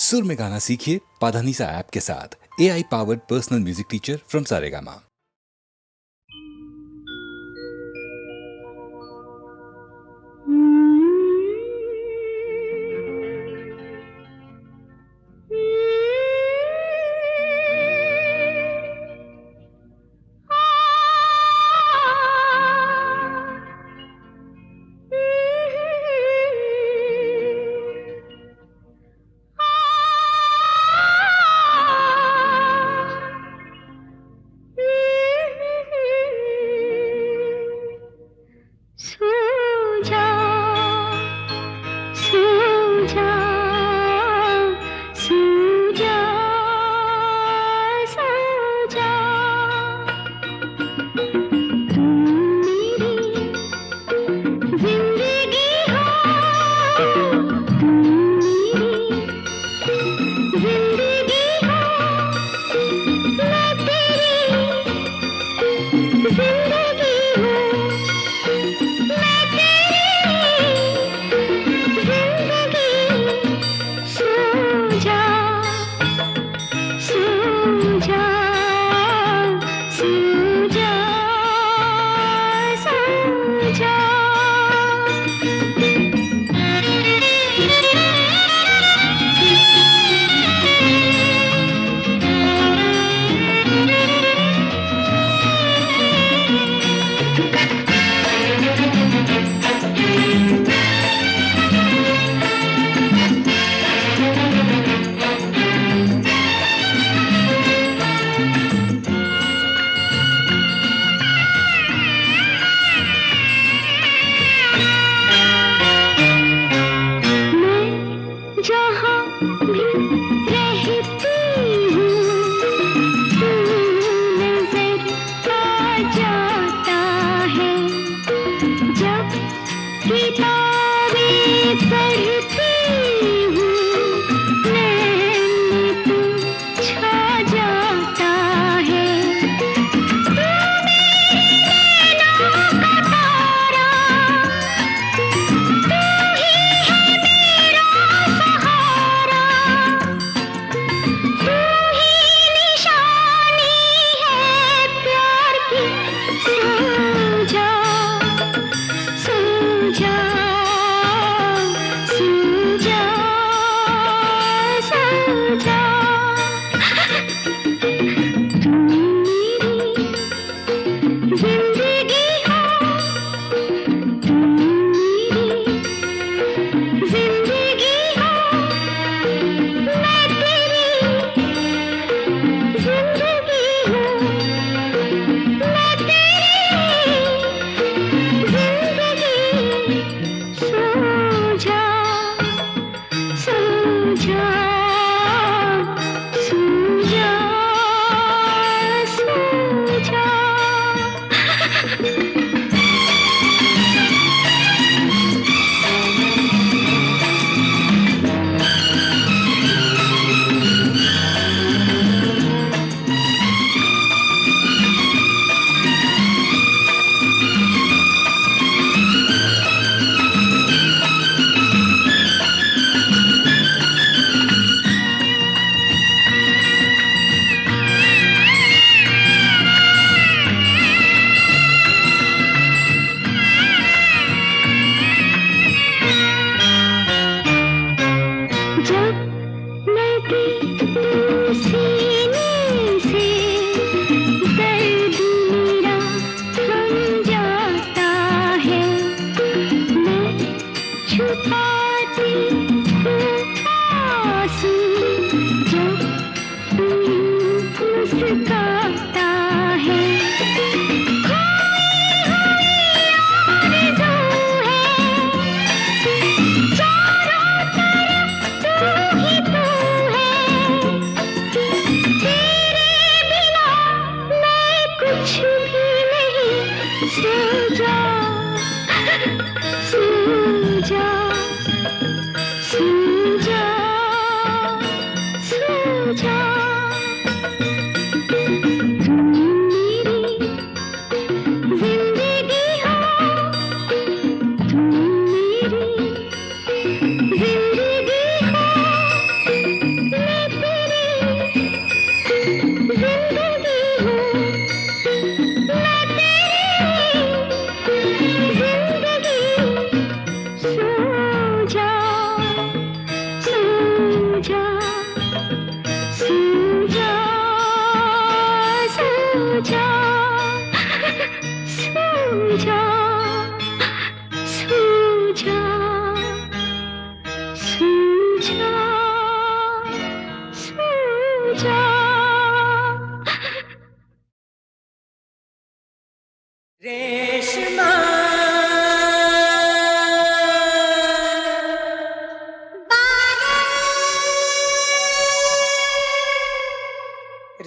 सुर में गाना सीखिए पाधानीसा ऐप के साथ। AI powered personal music teacher from Saregama.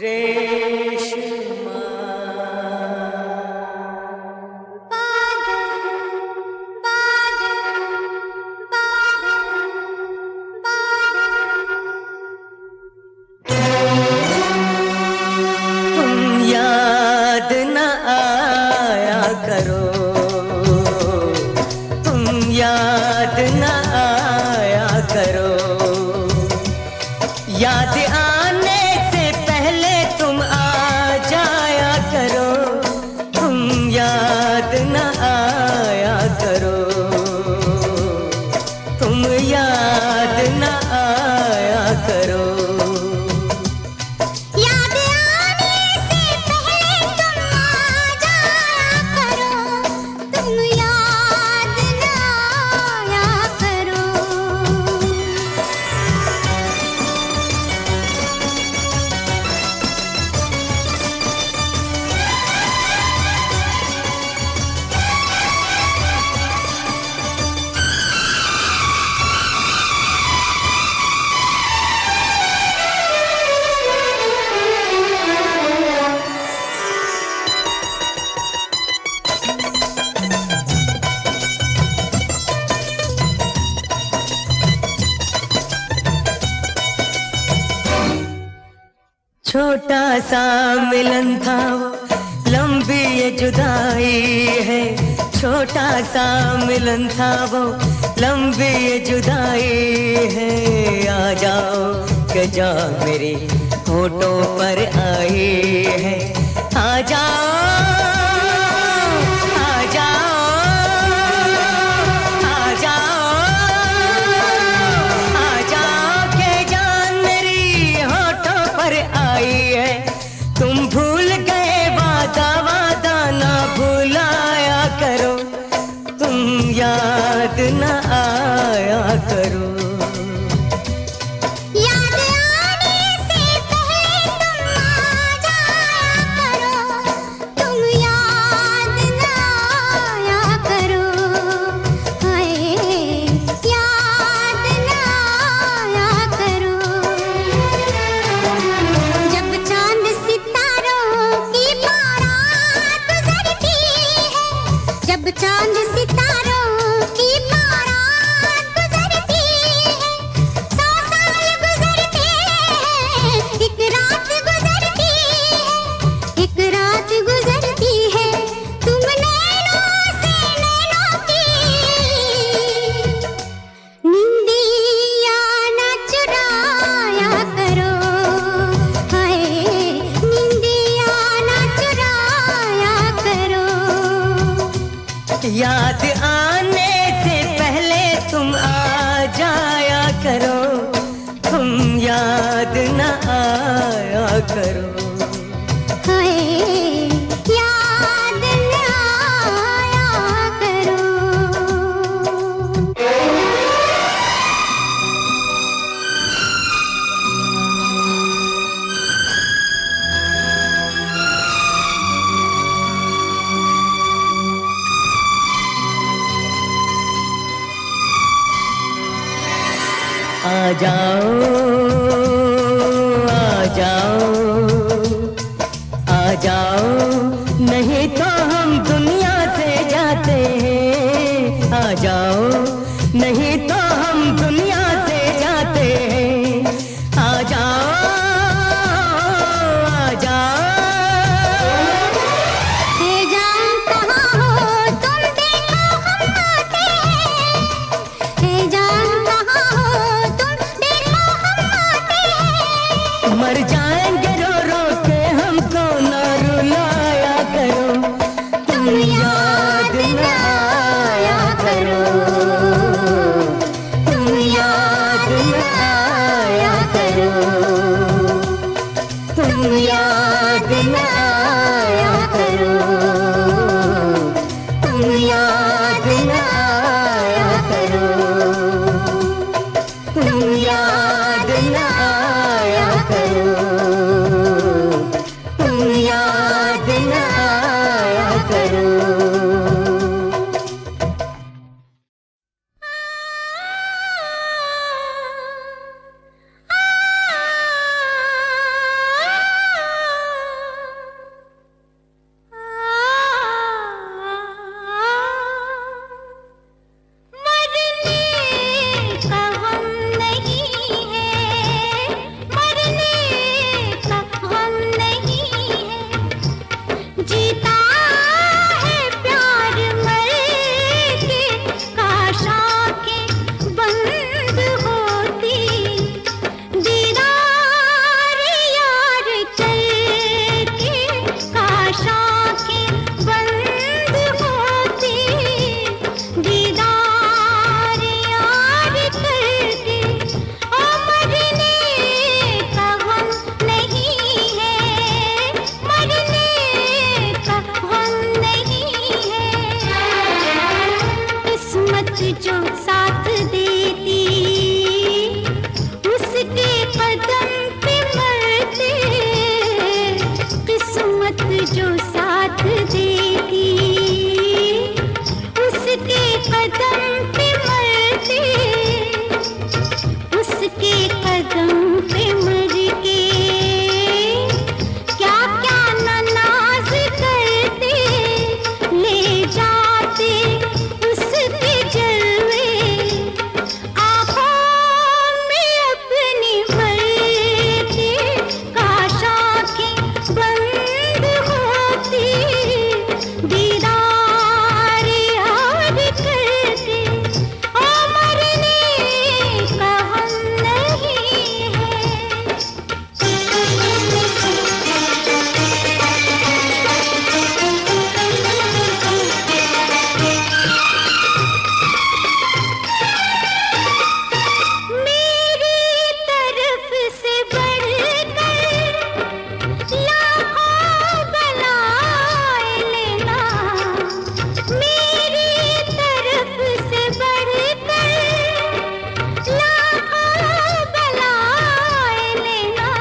Reshma तुम याद न आया करो, तुम याद न आया करो, याद आने से पहले तुम आ जाया करो, तुम याद न आया करो, तुम याद न आया करो। छोटा सा मिलन था वो, लंबी ये जुदाई है, छोटा सा मिलन था वो, लंबी ये जुदाई है। आ जाओ के जा मेरी होठों पर आई है, आ जाओ आ जाओ आ जाओ आ जाओ के जान मेरी होठों पर आई है। तुम भूल गए वादा, वादा ना भुलाया करो, तुम याद न आया करो। चांद सितारों की बारात गुजरती है, 100 साल गुजरते हैं, एक रात गुजरती है, एक रात गुजरती है। तुम नैनों से नैनों की निंदिया न चुराया करो, हाय निंदिया न चुराया करो। याद आने से पहले तुम आ जाया करो, तुम याद न आया करो। हाय याद न आया करो। आ जाओ आ जाओ आ जाओ, नहीं तो हम दुनिया से जाते हैं। आ जाओ नहीं तो हम दुनिया से जाते हैं। आ जाओ आ जाओ। हे जान कहाँ हो तुम, देखो हम आते हैं। हे जान कहाँ हो तुम, देखो हम आते हैं। मर जाएंगे रो रो के, हमको न रुलाया करो, तुम याद न आया करो, तुम याद न आया करो, तुम याद न आया करो, तुम याद न आया करो, तुम याद न आया करो, तुम याद न आया करो। कदम पे मरते, किस्मत जो साथ देती, उसके कदम पे मरते, उसके कदम पे मर के क्या क्या न नाज करते, ले जाते उसके जलवे, आँखों में अपनी भर के, काश आँखें बंद होती, दीदार याद करते, ओ मरने का हम नहीं है। मेरी तरफ से बढ़कर लाखों बलाएं लेना, मेरी तरफ से बढ़कर लाखों बलाएं लेना,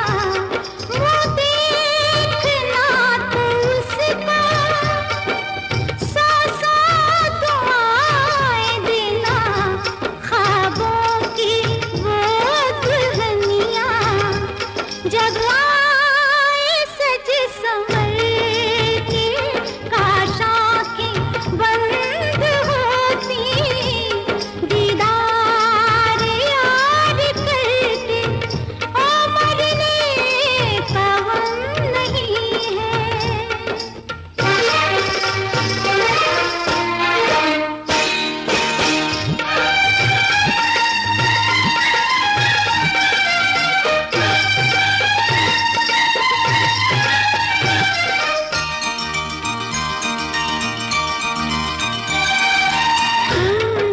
वो देखना तो उसका सौ सौ दुआएं देना, ख्वाबों की वो दुल्हनियाँ जब आए सज संवर के, काश आँखें बंद होती, दीदार याद करते, ओ मरने का हम नहीं है।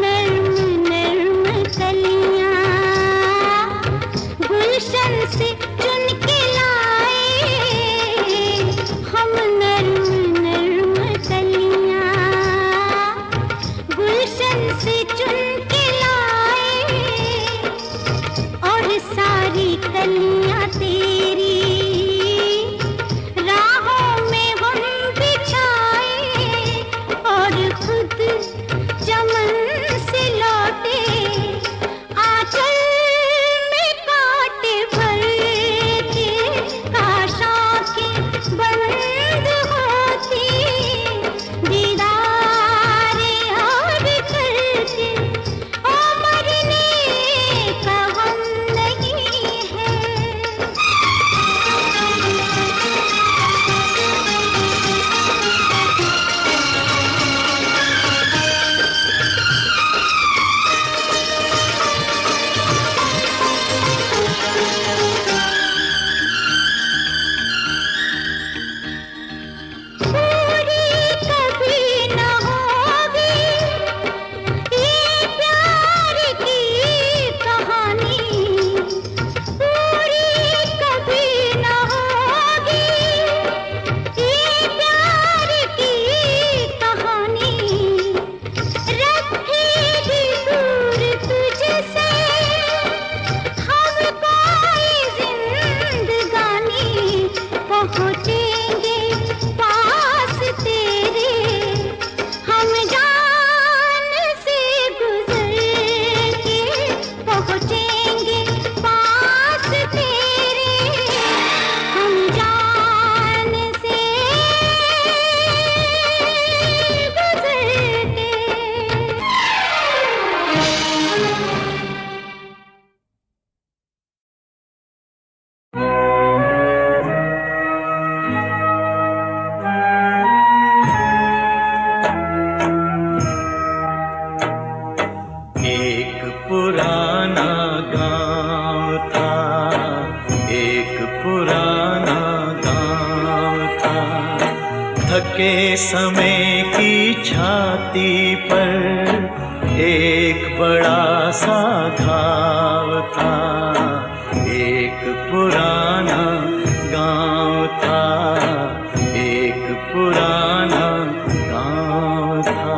नर्म नर्म कलियां गुलशन से चुन के लाए, हम नर्म नर्म कलियां गुलशन से चुन के लाए, और सारी कलियां तेरी राहों में हम बिछाए, और खुद चमन से लौटे, आंचल में कांटे भर के, काश आँखें बंद होती, दीदार याद करते, ओ मरने का हम नहीं है। पूरी कभी न होगी ये प्यार की कहानी, पूरी कभी न होगी ये प्यार की कहानी, रखेगी दूर तुझसे हम कोई जिंदगानी, पहुँचेंगे पास तेरे, हम जान से गुजर के, पहुँचेंगे पास तेरे, हम जान से गुजर के। एक पुराना गांव था, एक पुराना गांव था, थके समय की छाती पर एक बड़ा सा घाव था, एक पुराना गांव था, एक पुराना गांव था।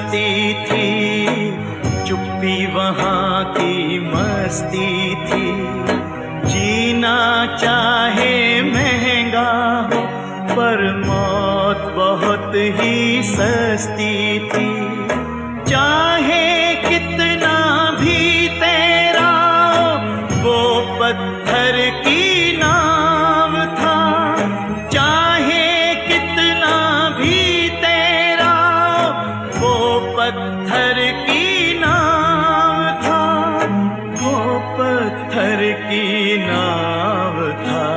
बस्ती थी, चुप्पी वहाँ की मस्ती थी। जीना चाहे महंगा हो, पर मौत बहुत ही सस्ती थी। चाहे कितना भी तेरा वो पत्थर की नाव था, चाहे कितना भी तेरा वो पत्थर की नाव था, वो पत्थर की नाव था।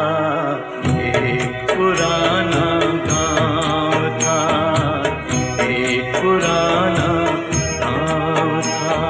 एक पुराना गाँव था, एक पुराना गाँव था।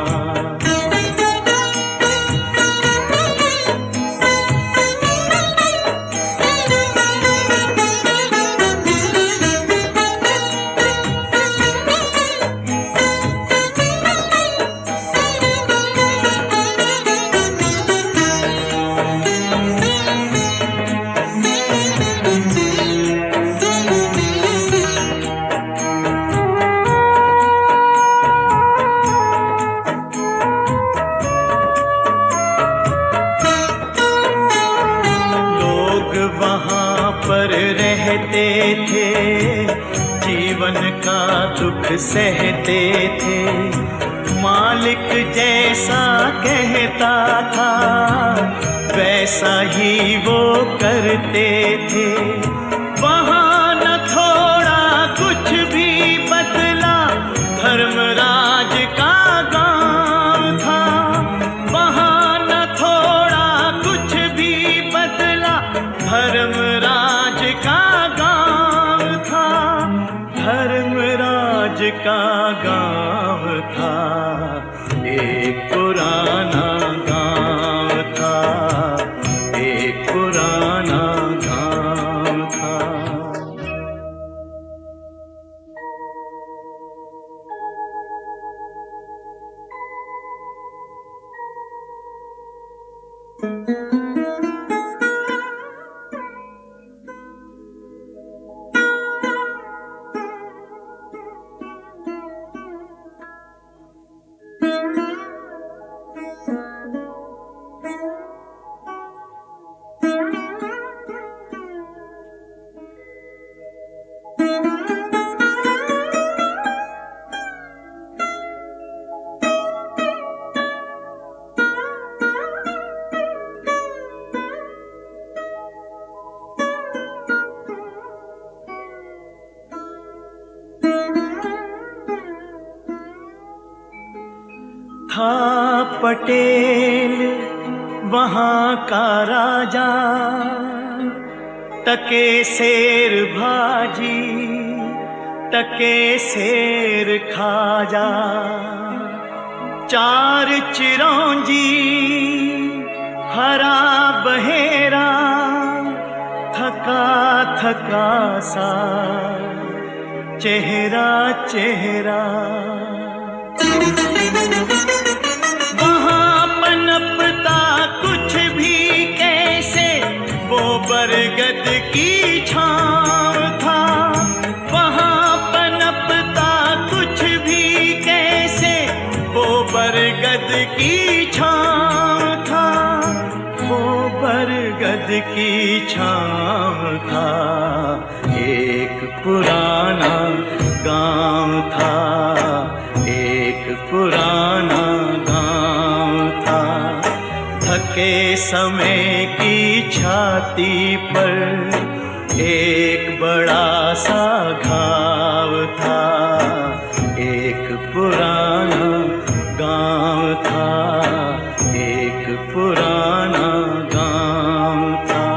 वहाँ पर रहते थे, जीवन का दुख सहते थे। मालिक जैसा कहता था वैसा ही वो करते थे। वहाँ न थोड़ा कुछ भी बदला, धर्मराज का गाँव था। वहाँ न थोड़ा कुछ भी बदला, धर्मराज का गाँव था, धर्मराज का गाँव था। एक पुराना गाँव था, एक पुराना गाँव था। था पटेल वहाँ का राजा, तके शेर भाजी, तके शेर खाजा। चार चिरौंजी हरा बहेरा, थका थका सा चेहरा चेहरा। वहाँ पनपता कुछ भी कैसे, वो बरगद की छाँव था। वहाँ पनपता कुछ भी कैसे, वो बरगद की छाँव था, वो बरगद की छाँव था। एक पुराना गाँव था, एक पुराना गाँव था। थके समय की छाती पर एक बड़ा सा घाव था। एक पुराना गाँव था, एक पुराना गाँव था,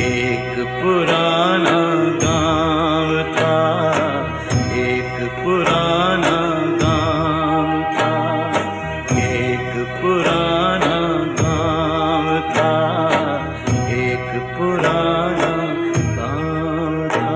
एक पुराना गाँव था, एक पुराना गाँव था, एक पुराना गाँव था, एक पुराना गाँव था।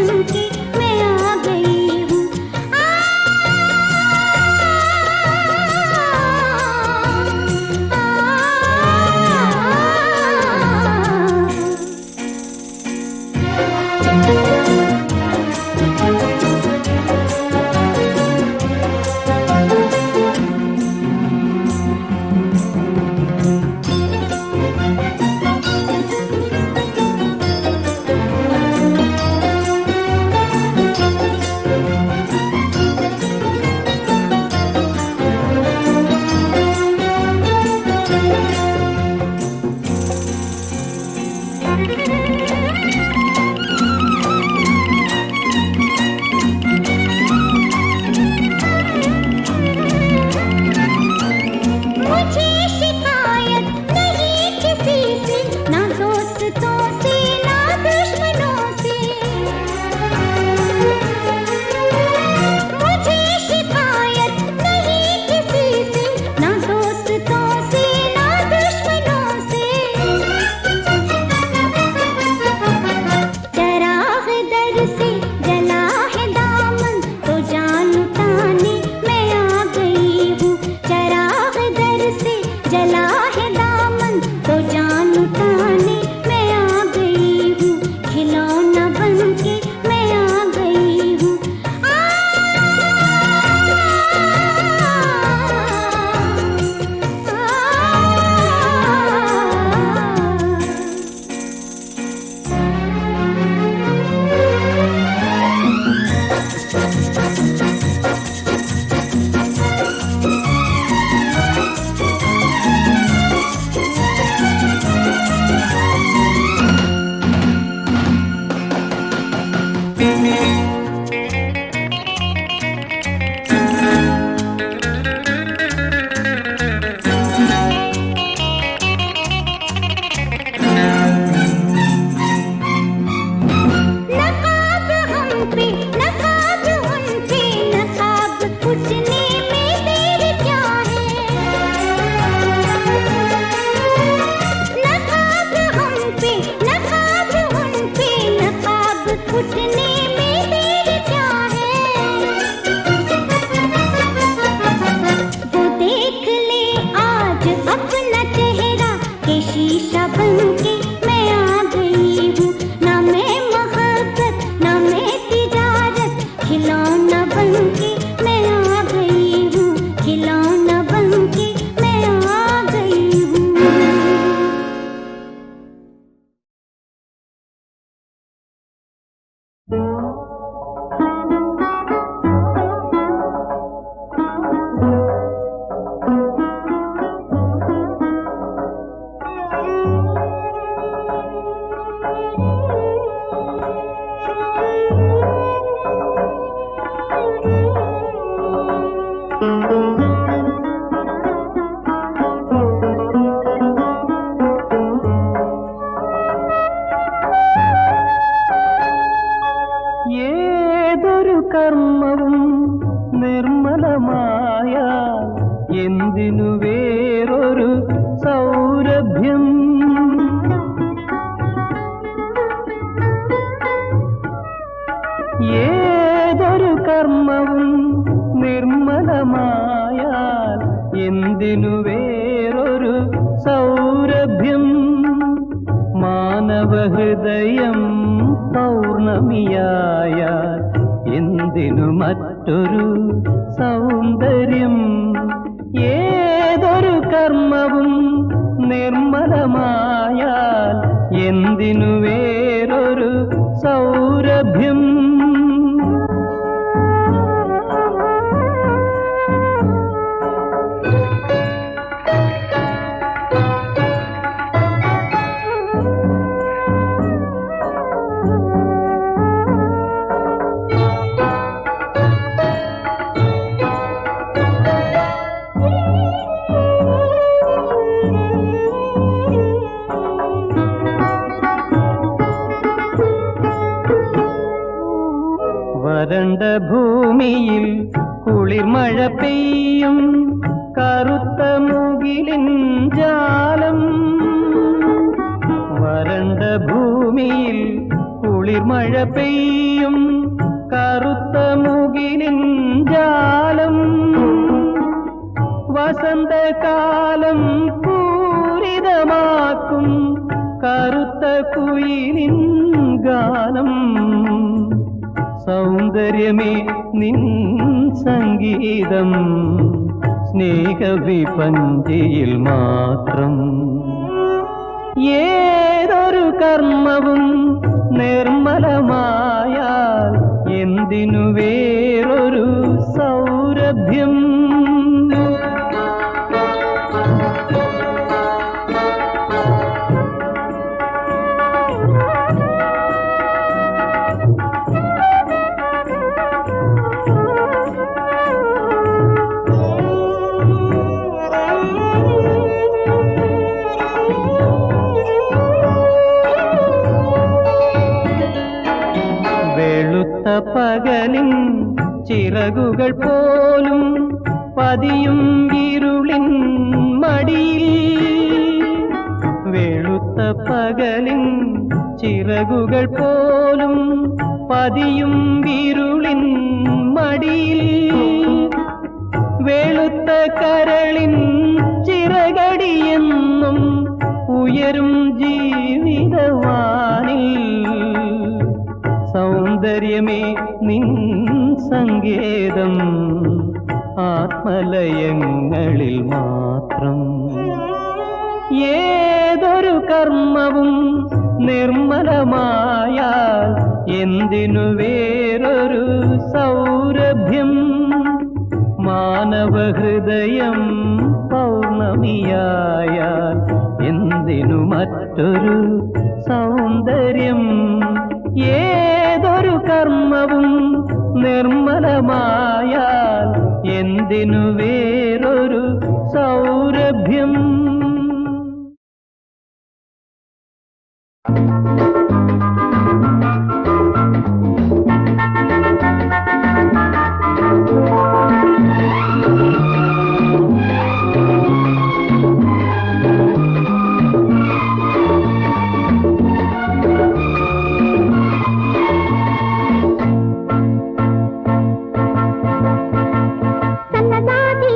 बन के मैं आ गई हूँ। എന്തിനു വേറൊരു സൗരഭ്യം ഏതൊരു കർമ്മവും നിർമ്മലമായാൽ എന്തിനു വേറൊരു സൗരഭ്യം മാനവഹൃദയം പൗർണമിയായാൽ എന്തിനു മറ്റൊരു സൗന്ദര്യം ഏതൊരു കർമ്മവും നിർമ്മലമായാൽ എന്തിനു വേറൊരു സൗരഭ്യം വരണ്ട ഭൂമിയിൽ കുളിർമഴ പെയ്യും കറുത്ത മുകിലിൻ ജാലം വരണ്ട ഭൂമിയിൽ കുളിർമഴ പെയ്യും കറുത്ത മുകിലിൻ ജാലം വസന്തകാലം പൂരിതമാക്കും കറുത്ത കുയിലിൻ ഗാനം സൗന്ദര്യമേ നിൻ സംഗീതം സ്നേഹവിപഞ്ചിയിൽ മാത്രം ഏതൊരു കർമ്മവും നിർമ്മലമായാൽ എന്തിനു വേറൊരു സൗരഭ്യം പകലിൻ ചിറകുകൾ പോലും പതിയും ഇരുളിൻ മടിയിൽ വെളുത്ത പകലിൻ ചിറകുകൾ പോലും പതിയും ഇരുളിൻ മടിയിൽ വെളുത്ത കരളിൻ ചിറകടിയെന്നും ഉയരും ജീവിതവാനിൽ സൗന്ദര്യമേ നിൻ സങ്കേതം ആത്മലയങ്ങളിൽ മാത്രം ഏതൊരു കർമ്മവും നിർമ്മലമായാൽ എന്തിനു വേറൊരു സൗരഭ്യം മാനവഹൃദയം പൗർണമിയായാൽ എന്തിനു മറ്റൊരു സൗന്ദര്യം ഏതൊരു കർമ്മവും നിർമ്മലമായാൽ എന്തിനു വേറൊരു സൗരഭ്യം ಸನ್ನದಾದಿ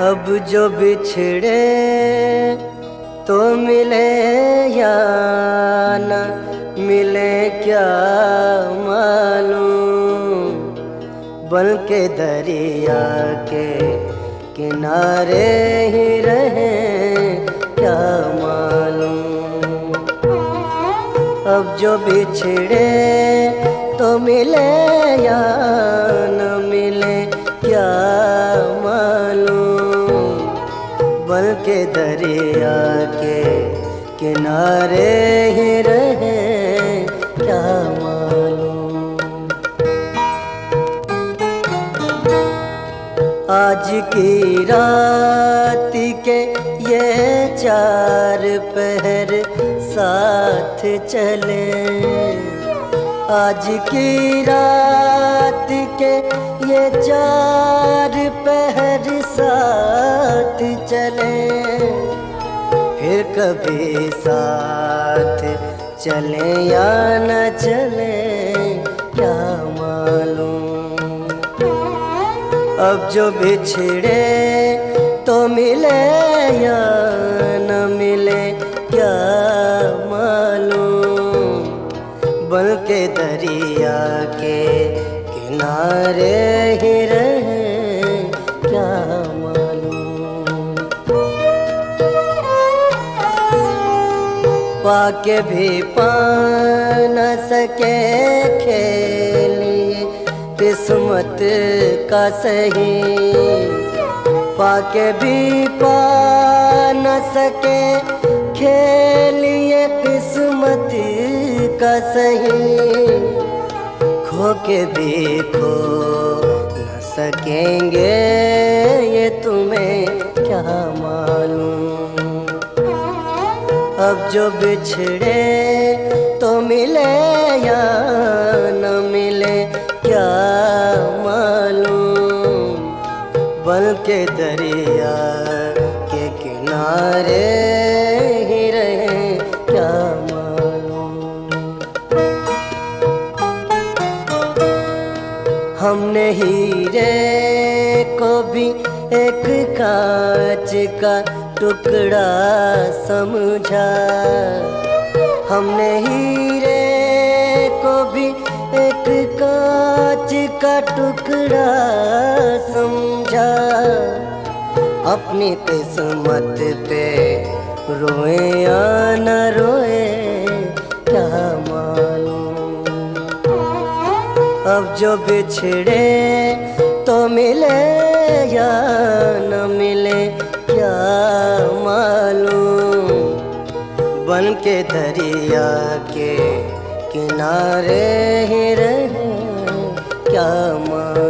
अब जो बिछड़े तो मिले या न मिले क्या मालूम, बल्कि दरिया के किनारे ही रहे क्या मालूम। अब जो बिछड़े तो मिले या न मिले क्या मालूम, बन के दरिया के किनारे ही रहे क्या मालूम। आज की रात के ये 4 पहर साथ चले, आज की रात के ये 4 पहर साथ चले, फिर कभी साथ चले या न चले क्या मालूम। अब जो बिछड़े तो मिले या न मिले क्या मालूम, बन के दरिया के किनारे ही रहे क्या मालूम। पाके भी पा न सके खेलिए किस्मत का सही, पाके भी पा न सके खेलिए किस्मत का सही, खो के भी खो न सकेंगे ये तुम्हें क्या मालूम। अब जो बिछड़े तो मिले या न मिले क्या मालूम, बन के दरिया के किनारे ही रहे क्या मालूम। हमने हीरे को भी एक कांच का टुकड़ा समझा, हमने हीरे को भी एक कांच का टुकड़ा समझा। अपनी किस्मत पे रोए या न रोए क्या मालूम। अब जो बिछड़े तो मिले या न मिले क्या मालूम, बन के दरिया के किनारे ही रहे क्या मालूम।